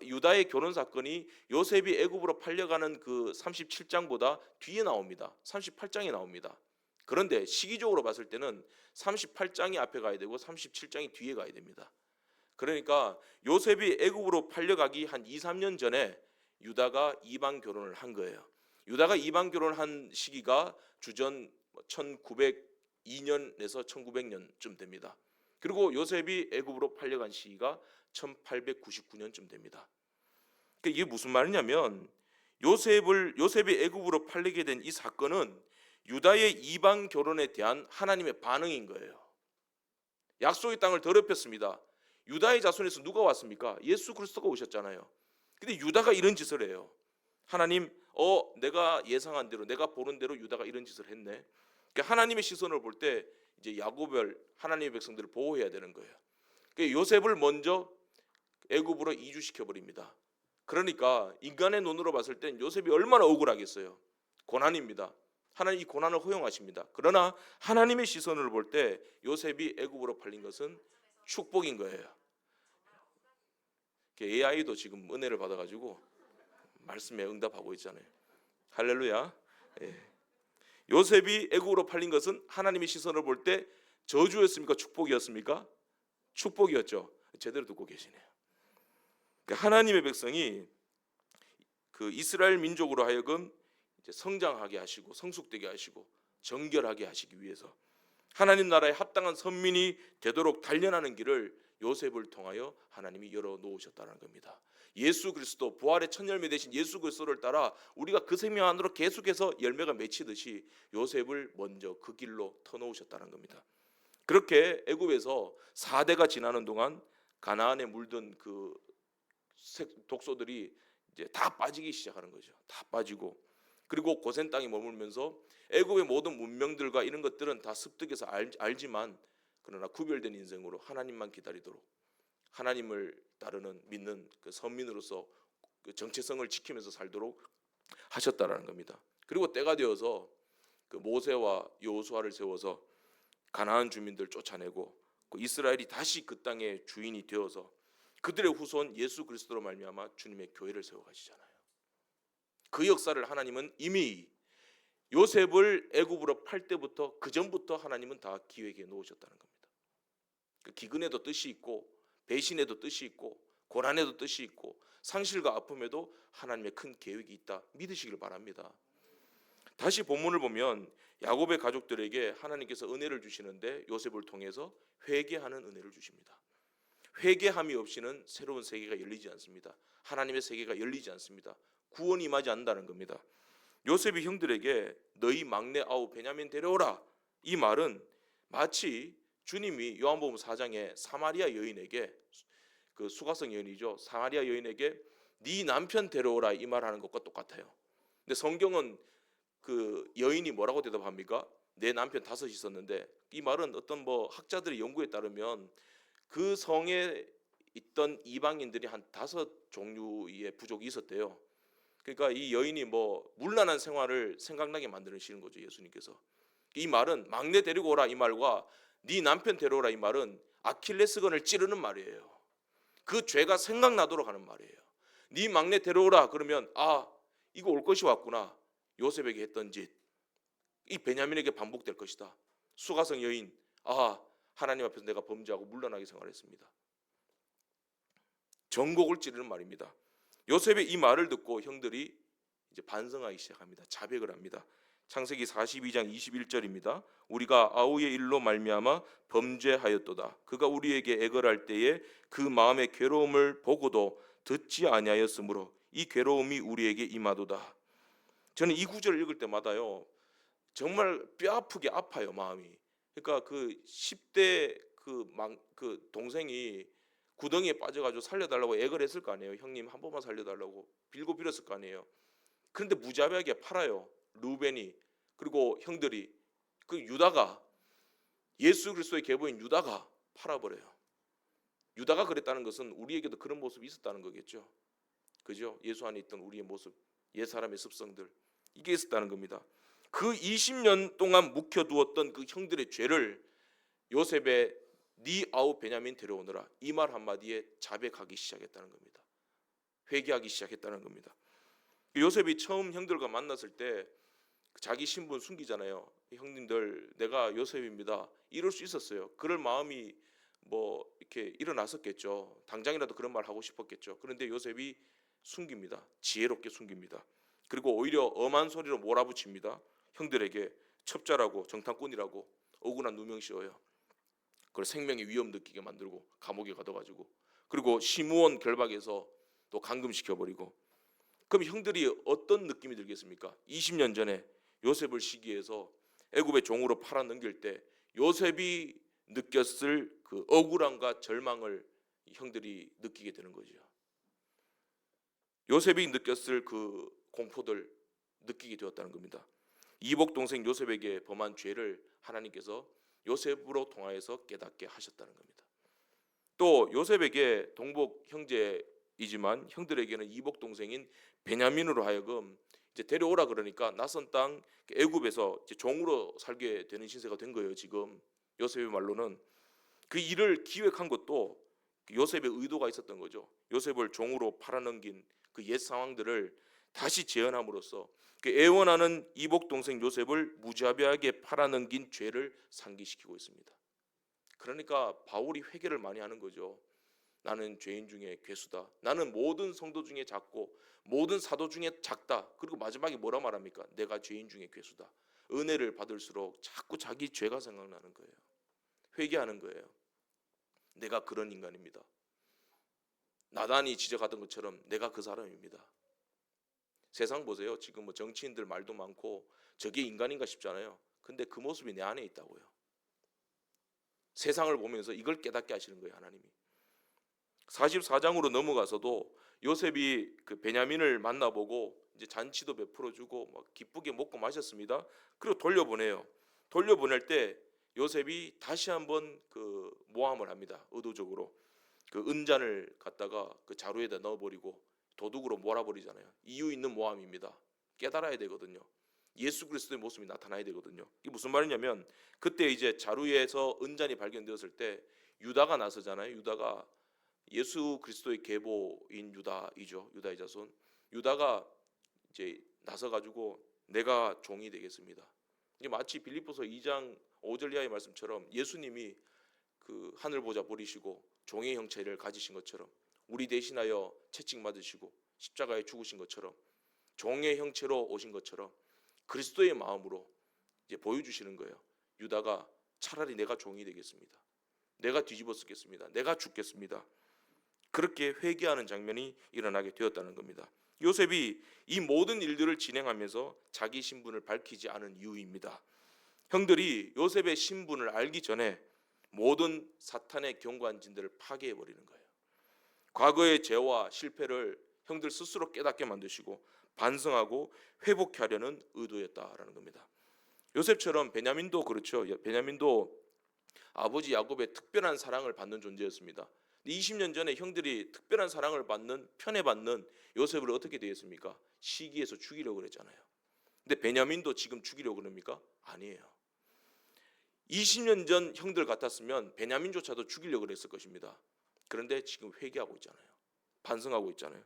유다의 결혼 사건이 요셉이 애굽으로 팔려가는 그 37장보다 뒤에 나옵니다. 38장에 나옵니다. 그런데 시기적으로 봤을 때는 38장이 앞에 가야 되고 37장이 뒤에 가야 됩니다. 그러니까 요셉이 애굽으로 팔려가기 한 2, 3년 전에 유다가 이방 결혼을 한 거예요. 유다가 이방 결혼한 시기가 주전 1902년에서 1900년쯤 됩니다. 그리고 요셉이 애굽으로 팔려간 시기가 1899년쯤 됩니다. 그러니까 이게 무슨 말이냐면 요셉이 애굽으로 팔리게 된 이 사건은 유다의 이방 결혼에 대한 하나님의 반응인 거예요. 약속의 땅을 더럽혔습니다. 유다의 자손에서 누가 왔습니까? 예수 그리스도가 오셨잖아요. 근데 유다가 이런 짓을 해요. 하나님, 내가 예상한 대로, 내가 보는 대로 유다가 이런 짓을 했네. 그러니까 하나님의 시선을 볼 때 이제 야곱을, 하나님의 백성들을 보호해야 되는 거예요. 그러니까 요셉을 먼저 애굽으로 이주시켜 버립니다. 그러니까 인간의 눈으로 봤을 땐 요셉이 얼마나 억울하겠어요. 고난입니다. 하나님 이 고난을 허용하십니다. 그러나 하나님의 시선을 볼 때 요셉이 애굽으로 팔린 것은 축복인 거예요. AI도 지금 은혜를 받아가지고 말씀에 응답하고 있잖아요. 할렐루야. 요셉이 애굽으로 팔린 것은 하나님의 시선을 볼 때 저주였습니까? 축복이었습니까? 축복이었죠. 제대로 듣고 계시네요. 하나님의 백성이 그 이스라엘 민족으로 하여금 이제 성장하게 하시고 성숙되게 하시고 정결하게 하시기 위해서 하나님 나라에 합당한 선민이 되도록 단련하는 길을 요셉을 통하여 하나님이 열어 놓으셨다는 겁니다. 예수 그리스도, 부활의 첫 열매 되신 예수 그리스도를 따라 우리가 그 생명 안으로 계속해서 열매가 맺히듯이 요셉을 먼저 그 길로 터놓으셨다는 겁니다. 그렇게 애굽에서 4대가 지나는 동안 가나안에 물든 그 독소들이 이제 다 빠지기 시작하는 거죠. 다 빠지고, 그리고 고센 땅에 머물면서 애굽의 모든 문명들과 이런 것들은 다 습득해서 알지만, 그러나 구별된 인생으로 하나님만 기다리도록, 하나님을 따르는 믿는 그 선민으로서 그 정체성을 지키면서 살도록 하셨다라는 겁니다. 그리고 때가 되어서 그 모세와 여호수아를 세워서 가나안 주민들 쫓아내고 그 이스라엘이 다시 그 땅의 주인이 되어서 그들의 후손 예수 그리스도로 말미암아 주님의 교회를 세워가시잖아요. 그 역사를 하나님은 이미 요셉을 애굽으로 팔 때부터, 그 전부터 하나님은 다 기획해 놓으셨다는 겁니다. 그 기근에도 뜻이 있고, 배신에도 뜻이 있고, 고난에도 뜻이 있고, 상실과 아픔에도 하나님의 큰 계획이 있다 믿으시길 바랍니다. 다시 본문을 보면 야곱의 가족들에게 하나님께서 은혜를 주시는데 요셉을 통해서 회개하는 은혜를 주십니다. 회개함이 없이는 새로운 세계가 열리지 않습니다. 하나님의 세계가 열리지 않습니다. 구원이 임하지 않는다는 겁니다. 요셉이 형들에게 너희 막내 아우 베냐민 데려오라, 이 말은 마치 주님이 요한복음 4장에 사마리아 여인에게, 그 수가성 여인이죠, 사마리아 여인에게 네 남편 데려오라 이 말하는 것과 똑같아요. 근데 성경은 그 여인이 뭐라고 대답합니까? 내 남편 5 있었는데, 이 말은 어떤 학자들의 연구에 따르면 그 성에 있던 이방인들이 한 5 종류의 부족이 있었대요. 그러니까 이 여인이 문란한 생활을 생각나게 만드시는 거죠, 예수님께서. 이 말은 막내 데리고 오라 이 말과 네 남편 데려오라 이 말은 아킬레스건을 찌르는 말이에요. 그 죄가 생각나도록 하는 말이에요. 네 막내 데려오라 그러면 이거 올 것이 왔구나. 요셉에게 했던 짓, 이 베냐민에게 반복될 것이다. 수가성 여인, 하나님 앞에서 내가 범죄하고 물러나게 생활했습니다. 전곡을 찌르는 말입니다. 요셉의 이 말을 듣고 형들이 이제 반성하기 시작합니다. 자백을 합니다. 창세기 42장 21절입니다. 우리가 아우의 일로 말미암아 범죄하였도다. 그가 우리에게 애걸할 때에 그 마음의 괴로움을 보고도 듣지 아니하였으므로 이 괴로움이 우리에게 임하도다. 저는 이 구절을 읽을 때마다요, 정말 뼈아프게 아파요, 마음이. 그러니까 그 10대 그 동생이 구덩이에 빠져가지고 살려달라고 애걸 했을 거 아니에요. 형님 한 번만 살려달라고 빌고 빌었을 거 아니에요. 그런데 무자비하게 팔아요. 루벤이, 그리고 형들이, 그 유다가, 예수 그리스도의 계보인 유다가 팔아버려요. 유다가 그랬다는 것은 우리에게도 그런 모습이 있었다는 거겠죠. 그죠? 예수 안에 있던 우리의 모습, 옛 사람의 습성들, 이게 있었다는 겁니다. 그 20년 동안 묵혀두었던 그 형들의 죄를 요셉의 네 아우 베냐민 데려오너라, 이 말 한마디에 자백하기 시작했다는 겁니다. 회개하기 시작했다는 겁니다. 요셉이 처음 형들과 만났을 때 자기 신분 숨기잖아요. 형님들, 내가 요셉입니다, 이럴 수 있었어요. 그럴 마음이 뭐 이렇게 일어났었겠죠. 당장이라도 그런 말 하고 싶었겠죠. 그런데 요셉이 숨깁니다. 지혜롭게 숨깁니다. 그리고 오히려 엄한 소리로 몰아붙입니다. 형들에게 첩자라고, 정탐꾼이라고 억울한 누명 씌워요. 그걸 생명의 위험 느끼게 만들고 감옥에 가둬가지고, 그리고 시므온 결박해서 또 감금시켜버리고. 그럼 형들이 어떤 느낌이 들겠습니까? 20년 전에 요셉을 시기해서 애굽의 종으로 팔아 넘길 때 요셉이 느꼈을 그 억울함과 절망을 형들이 느끼게 되는 거죠. 요셉이 느꼈을 그 공포들 느끼게 되었다는 겁니다. 이복 동생 요셉에게 범한 죄를 하나님께서 요셉으로 통하여서 깨닫게 하셨다는 겁니다. 또 요셉에게 동복 형제이지만 형들에게는 이복 동생인 베냐민으로 하여금 이제 데려오라 그러니까 낯선 땅 애굽에서 이제 종으로 살게 되는 신세가 된 거예요. 지금 요셉의 말로는 그 일을 기획한 것도 요셉의 의도가 있었던 거죠. 요셉을 종으로 팔아넘긴 그 옛 상황들을 다시 재현함으로써 그 애원하는 이복 동생 요셉을 무자비하게 팔아넘긴 죄를 상기시키고 있습니다. 그러니까 바울이 회개를 많이 하는 거죠. 나는 죄인 중에 괴수다. 나는 모든 성도 중에 작고 모든 사도 중에 작다. 그리고 마지막에 뭐라 말합니까? 내가 죄인 중에 괴수다. 은혜를 받을수록 자꾸 자기 죄가 생각나는 거예요. 회개하는 거예요. 내가 그런 인간입니다. 나단이 지적하던 것처럼 내가 그 사람입니다. 세상 보세요. 지금 뭐 정치인들 말도 많고 저게 인간인가 싶잖아요. 근데 그 모습이 내 안에 있다고요. 세상을 보면서 이걸 깨닫게 하시는 거예요, 하나님이. 44장으로 넘어가서도 요셉이 그 베냐민을 만나보고 이제 잔치도 베풀어주고 막 기쁘게 먹고 마셨습니다. 그리고 돌려보내요. 돌려보낼 때 요셉이 다시 한번 그 모함을 합니다. 의도적으로 그 은잔을 갖다가 그 자루에다 넣어버리고 도둑으로 몰아버리잖아요. 이유 있는 모함입니다. 깨달아야 되거든요. 예수 그리스도의 모습이 나타나야 되거든요. 이게 무슨 말이냐면 그때 이제 자루에서 은잔이 발견되었을 때 유다가 나서잖아요. 유다가 예수 그리스도의 계보인 유다이죠. 유다의 자손. 유다가 이제 나서 가지고 내가 종이 되겠습니다. 이게 마치 빌립보서 2장 5절 이하의 말씀처럼 예수님이 그 하늘 보좌 버리시고 종의 형체를 가지신 것처럼 우리 대신하여 채찍 맞으시고 십자가에 죽으신 것처럼 종의 형체로 오신 것처럼 그리스도의 마음으로 이제 보여주시는 거예요. 유다가 차라리 내가 종이 되겠습니다. 내가 뒤집어 쓰겠습니다. 내가 죽겠습니다. 그렇게 회개하는 장면이 일어나게 되었다는 겁니다. 요셉이 이 모든 일들을 진행하면서 자기 신분을 밝히지 않은 이유입니다. 형들이 요셉의 신분을 알기 전에 모든 사탄의 경관진들을 파괴해버리는 거예요. 과거의 죄와 실패를 형들 스스로 깨닫게 만드시고 반성하고 회복하려는 의도였다라는 겁니다. 요셉처럼 베냐민도 그렇죠. 베냐민도 아버지 야곱의 특별한 사랑을 받는 존재였습니다. 20년 전에 형들이 특별한 사랑을 받는, 편애받는 요셉을 어떻게 되었습니까? 시기해서 죽이려고 그랬잖아요. 근데 베냐민도 지금 죽이려고 그럽니까? 아니에요. 20년 전 형들 같았으면 베냐민조차도 죽이려고 그랬을 것입니다. 그런데 지금 회개하고 있잖아요. 반성하고 있잖아요.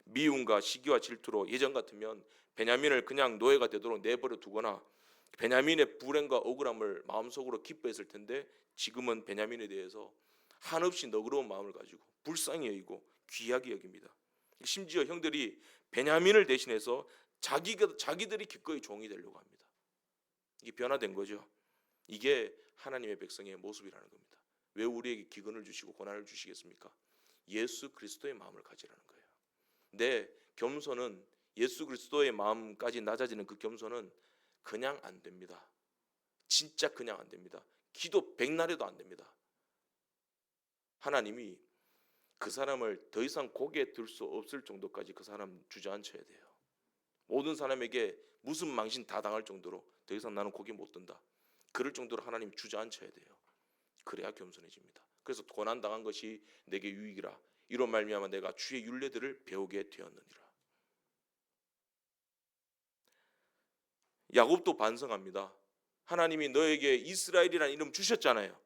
미움과 시기와 질투로 예전 같으면 베냐민을 그냥 노예가 되도록 내버려 두거나 베냐민의 불행과 억울함을 마음속으로 기뻐했을 텐데 지금은 베냐민에 대해서 한없이 너그러운 마음을 가지고 불쌍히 여기고 귀하게 여깁니다. 심지어 형들이 베냐민을 대신해서 자기들이 기꺼이 종이 되려고 합니다. 이게 변화된 거죠. 이게 하나님의 백성의 모습이라는 겁니다. 왜 우리에게 기근을 주시고 고난을 주시겠습니까? 예수 그리스도의 마음을 가지라는 거예요. 내 겸손은 예수 그리스도의 마음까지 낮아지는 그 겸손은 그냥 안 됩니다. 진짜 그냥 안 됩니다. 기도 백날해도 안 됩니다. 하나님이 그 사람을 더 이상 고개 들 수 없을 정도까지 그 사람 주저앉혀야 돼요. 모든 사람에게 무슨 망신 다 당할 정도로 더 이상 나는 고개 못 든다. 그럴 정도로 하나님 주저앉혀야 돼요. 그래야 겸손해집니다. 그래서 고난 당한 것이 내게 유익이라. 이로 말미암아 내가 주의 율례들을 배우게 되었느니라. 야곱도 반성합니다. 하나님이 너에게 이스라엘이라는 이름 주셨잖아요.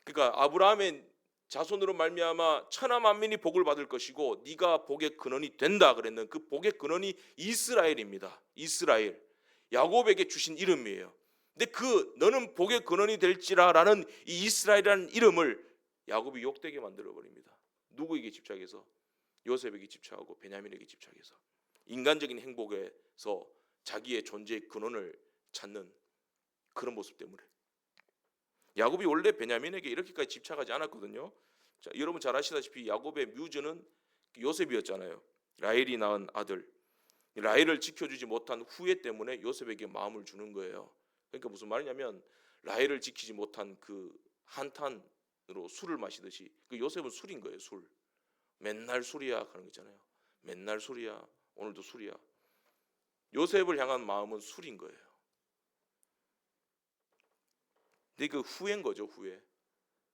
그러니까 아브라함의 자손으로 말미암아 천하 만민이 복을 받을 것이고 네가 복의 근원이 된다 그랬는 그 복의 근원이 이스라엘입니다. 이스라엘. 야곱에게 주신 이름이에요. 근데 그 너는 복의 근원이 될지라라는 이 이스라엘이라는 이름을 야곱이 욕되게 만들어 버립니다. 누구에게 집착해서? 요셉에게 집착하고 베냐민에게 집착해서 인간적인 행복에서 자기의 존재의 근원을 찾는 그런 모습 때문에. 야곱이 원래 베냐민에게 이렇게까지 집착하지 않았거든요. 자, 여러분 잘 아시다시피 야곱의 뮤즈는 요셉이었잖아요. 라헬이 낳은 아들. 라헬을 지켜주지 못한 후회 때문에 요셉에게 마음을 주는 거예요. 그러니까 무슨 말이냐면 라헬을 지키지 못한 그 한탄으로 술을 마시듯이 그 요셉은 술인 거예요. 술. 맨날 술이야 하는 거 있잖아요. 맨날 술이야. 오늘도 술이야. 요셉을 향한 마음은 술인 거예요. 근데 그 후회인 거죠. 후회.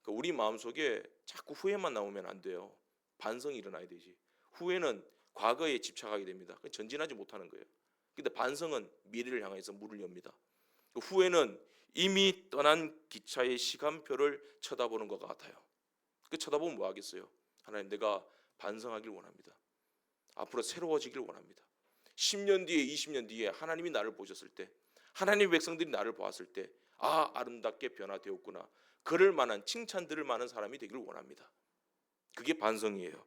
그러니까 우리 마음속에 자꾸 후회만 나오면 안 돼요. 반성이 일어나야 되지. 후회는 과거에 집착하게 됩니다. 전진하지 못하는 거예요. 근데 반성은 미래를 향해서 문을 엽니다. 후회는 이미 떠난 기차의 시간표를 쳐다보는 것 같아요. 그 쳐다보면 뭐 하겠어요? 하나님, 내가 반성하길 원합니다. 앞으로 새로워지길 원합니다. 10년 뒤에 20년 뒤에 하나님이 나를 보셨을 때, 하나님의 백성들이 나를 보았을 때, 아, 아름답게 변화되었구나, 그럴 만한, 칭찬 들을 만한 사람이 되기를 원합니다. 그게 반성이에요.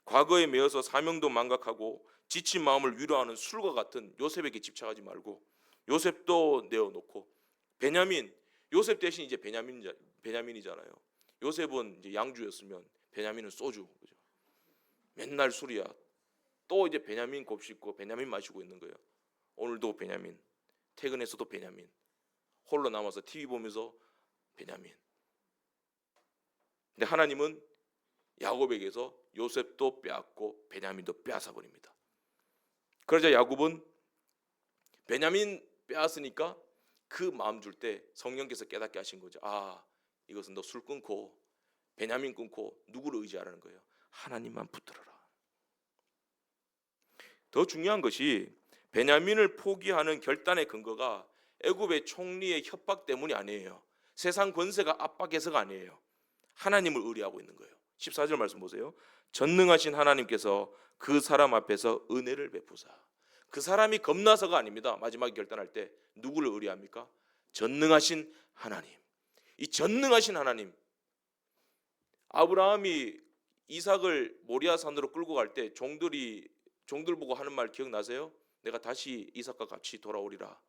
과거에 매여서 사명도 망각하고 지친 마음을 위로하는 술과 같은 요셉에게 집착하지 말고, 요셉도 내어놓고, 베냐민, 요셉 대신 이제 베냐민이잖아요. 요셉은 이제 양주였으면 베냐민은 소주, 그죠? 맨날 술이야. 또 이제 베냐민 곱씹고 베냐민 마시고 있는 거예요. 오늘도 베냐민, 퇴근해서도 베냐민, 홀로 남아서 TV 보면서 베냐민. 근데 하나님은 야곱에게서 요셉도 빼앗고 베냐민도 빼앗아 버립니다. 그러자 야곱은 베냐민 빼앗으니까 그 마음 줄 때 성령께서 깨닫게 하신 거죠. 아, 이것은 너 술 끊고 베냐민 끊고 누구를 의지하라는 거예요? 하나님만 붙들어라. 더 중요한 것이 베냐민을 포기하는 결단의 근거가 애굽의 총리의 협박 때문이 아니에요. 세상 권세가 압박해서가 아니에요. 하나님을 의뢰하고 있는 거예요. 14절 말씀 보세요. 전능하신 하나님께서 그 사람 앞에서 은혜를 베푸사. 그 사람이 겁나서가 아닙니다. 마지막에 결단할 때 누구를 의뢰합니까? 전능하신 하나님. 이 전능하신 하나님. 아브라함이 이삭을 모리아산으로 끌고 갈 때 종들 보고 하는 말 기억나세요? 내가 다시 이삭과 같이 돌아오리라.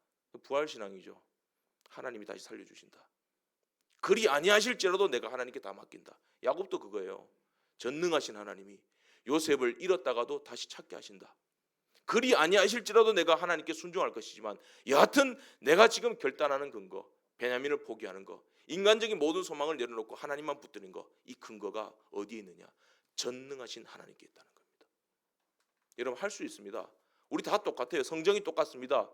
부활신앙이죠. 하나님이 다시 살려주신다. 그리 아니하실지라도 내가 하나님께 다 맡긴다. 야곱도 그거예요. 전능하신 하나님이 요셉을 잃었다가도 다시 찾게 하신다. 그리 아니하실지라도 내가 하나님께 순종할 것이지만 여하튼 내가 지금 결단하는 근거, 베냐민을 포기하는 거, 인간적인 모든 소망을 내려놓고 하나님만 붙드는 거, 이 근거가 어디에 있느냐? 전능하신 하나님께 있다는 겁니다. 여러분, 할 수 있습니다. 우리 다 똑같아요. 성정이 똑같습니다.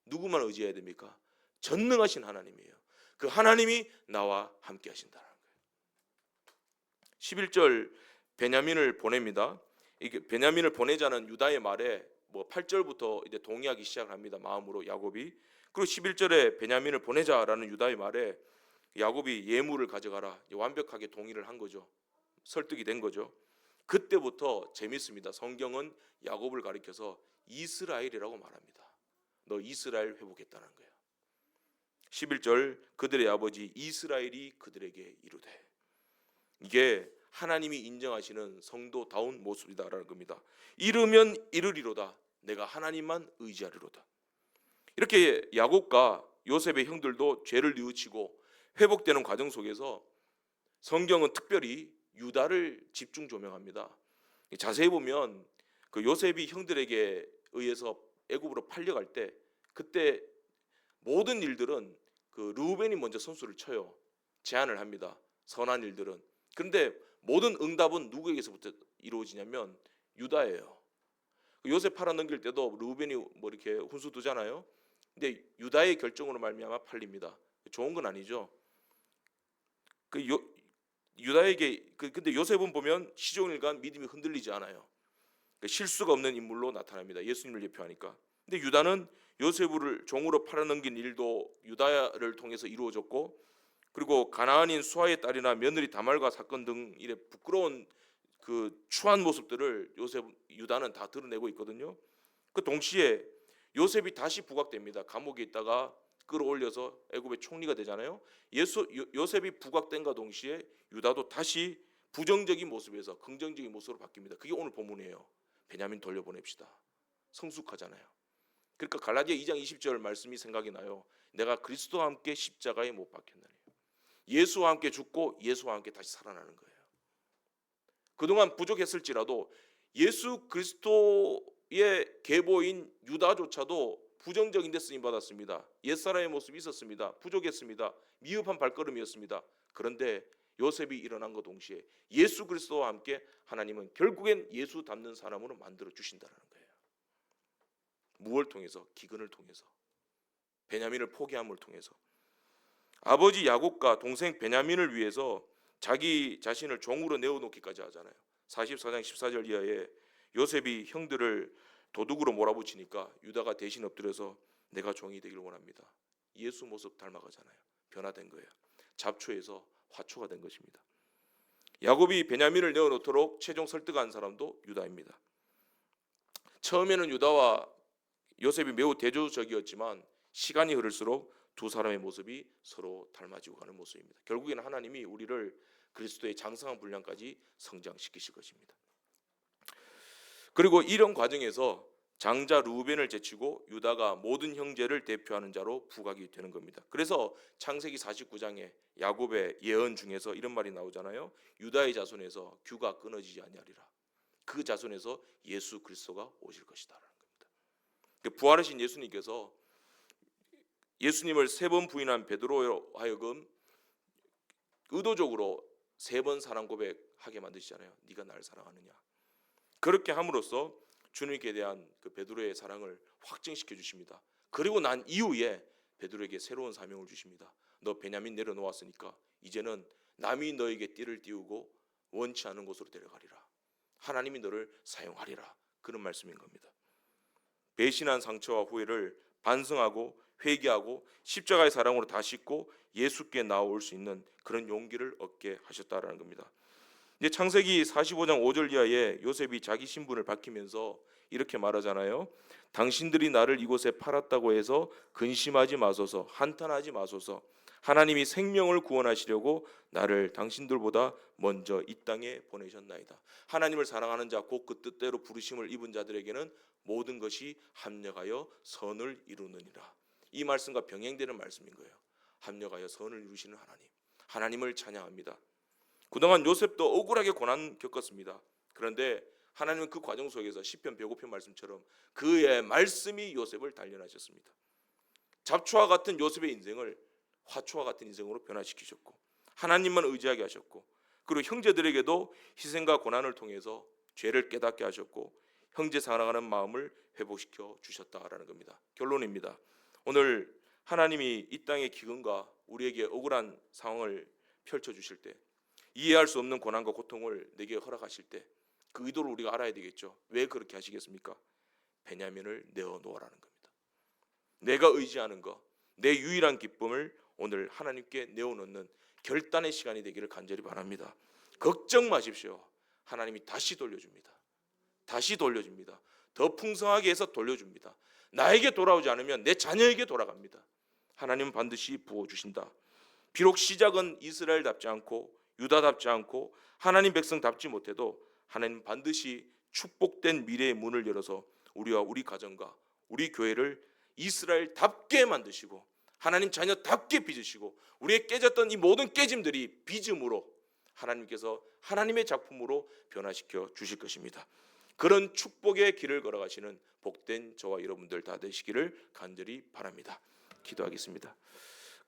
누구만 의지해야 됩니까? 전능하신 하나님이에요. 그 하나님이 나와 함께 하신다는 거예요. 11절 베냐민을 보냅니다. 이게 베냐민을 보내자는 유다의 말에 8절부터 이제 동의하기 시작합니다. 마음으로 야곱이. 그리고 11절에 베냐민을 보내자라는 유다의 말에 야곱이 예물을 가져가라. 완벽하게 동의를 한 거죠. 설득이 된 거죠. 그때부터 재밌습니다. 성경은 야곱을 가리켜서 이스라엘이라고 말합니다. 너 이스라엘 회복했다는 거예요. 11절 그들의 아버지 이스라엘이 그들에게 이르되. 이게 하나님이 인정하시는 성도다운 모습이다라는 겁니다. 이르면 이르리로다. 내가 하나님만 의지하리로다. 이렇게 야곱과 요셉의 형들도 죄를 뉘우치고 회복되는 과정 속에서 성경은 특별히 유다를 집중 조명합니다. 자세히 보면 그 요셉이 형들에게 의해서 애굽으로 팔려갈 때 그때 모든 일들은 그 르우벤이 먼저 선수를 쳐요. 제안을 합니다. 선한 일들은. 그런데 모든 응답은 누구에게서부터 이루어지냐면 유다예요. 요셉 팔아 넘길 때도 르우벤이 이렇게 훈수 두잖아요. 근데 유다의 결정으로 말미암아 팔립니다. 좋은 건 아니죠. 유다에게 근데 요셉은 보면 시종일관 믿음이 흔들리지 않아요. 실수가 없는 인물로 나타납니다. 예수님을 대표하니까. 근데 유다는 요셉을 종으로 팔아넘긴 일도 유다를 통해서 이루어졌고, 그리고 가나안인 수아의 딸이나 며느리 다말과 사건 등 이래 부끄러운 그 추한 모습들을 유다는 다 드러내고 있거든요. 그 동시에 요셉이 다시 부각됩니다. 감옥에 있다가 끌어올려서 애굽의 총리가 되잖아요. 요셉이 부각된과 동시에 유다도 다시 부정적인 모습에서 긍정적인 모습으로 바뀝니다. 그게 오늘 본문이에요. 베냐민 돌려보냅시다. 성숙하잖아요. 그러니까 갈라디아 2장 20절 말씀이 생각이 나요. 내가 그리스도와 함께 십자가에 못 박혔나니. 예수와 함께 죽고 예수와 함께 다시 살아나는 거예요. 그동안 부족했을지라도 예수 그리스도의 계보인 유다조차도 부정적인 데 쓰임 받았습니다. 옛사람의 모습이 있었습니다. 부족했습니다. 미흡한 발걸음이었습니다. 그런데 요셉이 일어난 것 동시에 예수 그리스도와 함께 하나님은 결국엔 예수 닮는 사람으로 만들어 주신다는 거예요. 무엇을 통해서? 기근을 통해서, 베냐민을 포기함을 통해서. 아버지 야곱과 동생 베냐민을 위해서 자기 자신을 종으로 내어놓기까지 하잖아요. 44장 14절 이하에 요셉이 형들을 도둑으로 몰아붙이니까 유다가 대신 엎드려서 내가 종이 되기를 원합니다. 예수 모습 닮아가잖아요. 변화된 거예요. 잡초에서 화초가 된 것입니다. 야곱이 베냐민을 내어놓도록 최종 설득한 사람도 유다입니다. 처음에는 유다와 요셉이 매우 대조적이었지만 시간이 흐를수록 두 사람의 모습이 서로 닮아지고 가는 모습입니다. 결국에는 하나님이 우리를 그리스도의 장성한 분량까지 성장시키실 것입니다. 그리고 이런 과정에서 장자 르우벤을 제치고 유다가 모든 형제를 대표하는 자로 부각이 되는 겁니다. 그래서 창세기 49장에 야곱의 예언 중에서 이런 말이 나오잖아요. 유다의 자손에서 규가 끊어지지 아니하리라. 그 자손에서 예수 그리스도가 오실 것이다라는 겁니다. 부활하신 예수님께서 예수님을 3번 부인한 베드로로 하여금 의도적으로 3번 사랑 고백하게 만드시잖아요. 네가 나를 사랑하느냐. 그렇게 함으로써 주님께 대한 그 베드로의 사랑을 확증시켜 주십니다. 그리고 난 이후에 베드로에게 새로운 사명을 주십니다. 너 베냐민 내려놓았으니까 이제는 남이 너에게 띠를 띄우고 원치 않은 곳으로 데려가리라. 하나님이 너를 사용하리라. 그런 말씀인 겁니다. 배신한 상처와 후회를 반성하고 회개하고 십자가의 사랑으로 다 씻고 예수께 나올 수 있는 그런 용기를 얻게 하셨다라는 겁니다. 이제 창세기 45장 5절 이하에 요셉이 자기 신분을 밝히면서 이렇게 말하잖아요. 당신들이 나를 이곳에 팔았다고 해서 근심하지 마소서, 한탄하지 마소서. 하나님이 생명을 구원하시려고 나를 당신들보다 먼저 이 땅에 보내셨나이다. 하나님을 사랑하는 자, 곧 그 뜻대로 부르심을 입은 자들에게는 모든 것이 합력하여 선을 이루느니라. 이 말씀과 병행되는 말씀인 거예요. 합력하여 선을 이루시는 하나님, 하나님을 찬양합니다. 그동안 요셉도 억울하게 고난 겪었습니다. 그런데 하나님은 그 과정 속에서 시편 105편 말씀처럼 그의 말씀이 요셉을 단련하셨습니다. 잡초와 같은 요셉의 인생을 화초와 같은 인생으로 변화시키셨고 하나님만 의지하게 하셨고, 그리고 형제들에게도 희생과 고난을 통해서 죄를 깨닫게 하셨고 형제 사랑하는 마음을 회복시켜 주셨다라는 겁니다. 결론입니다. 오늘 하나님이 이 땅의 기근과 우리에게 억울한 상황을 펼쳐주실 때, 이해할 수 없는 고난과 고통을 내게 허락하실 때 그 의도를 우리가 알아야 되겠죠. 왜 그렇게 하시겠습니까? 베냐민을 내어놓으라는 겁니다. 내가 의지하는 것, 내 유일한 기쁨을 오늘 하나님께 내어놓는 결단의 시간이 되기를 간절히 바랍니다. 걱정 마십시오. 하나님이 다시 돌려줍니다. 다시 돌려줍니다. 더 풍성하게 해서 돌려줍니다. 나에게 돌아오지 않으면 내 자녀에게 돌아갑니다. 하나님은 반드시 부어주신다. 비록 시작은 이스라엘답지 않고 유다답지 않고 하나님 백성답지 못해도 하나님은 반드시 축복된 미래의 문을 열어서 우리와 우리 가정과 우리 교회를 이스라엘답게 만드시고 하나님 자녀답게 빚으시고 우리의 깨졌던 이 모든 깨짐들이 빚음으로 하나님께서 하나님의 작품으로 변화시켜 주실 것입니다. 그런 축복의 길을 걸어가시는 복된 저와 여러분들 다 되시기를 간절히 바랍니다. 기도하겠습니다.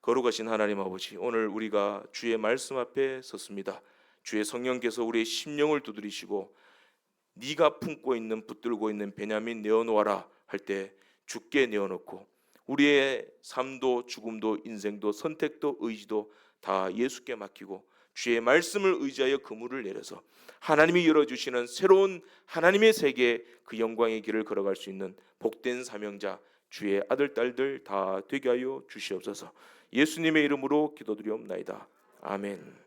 거룩하신 하나님 아버지, 오늘 우리가 주의 말씀 앞에 섰습니다. 주의 성령께서 우리의 심령을 두드리시고 네가 품고 있는 붙들고 있는 베냐민 내어놓아라 할 때 주께 내어놓고 우리의 삶도 죽음도 인생도 선택도 의지도 다 예수께 맡기고 주의 말씀을 의지하여 그물을 내려서 하나님이 열어주시는 새로운 하나님의 세계, 그 영광의 길을 걸어갈 수 있는 복된 사명자, 주의 아들 딸들 다 되게 하여 주시옵소서. 예수님의 이름으로 기도드리옵나이다. 아멘.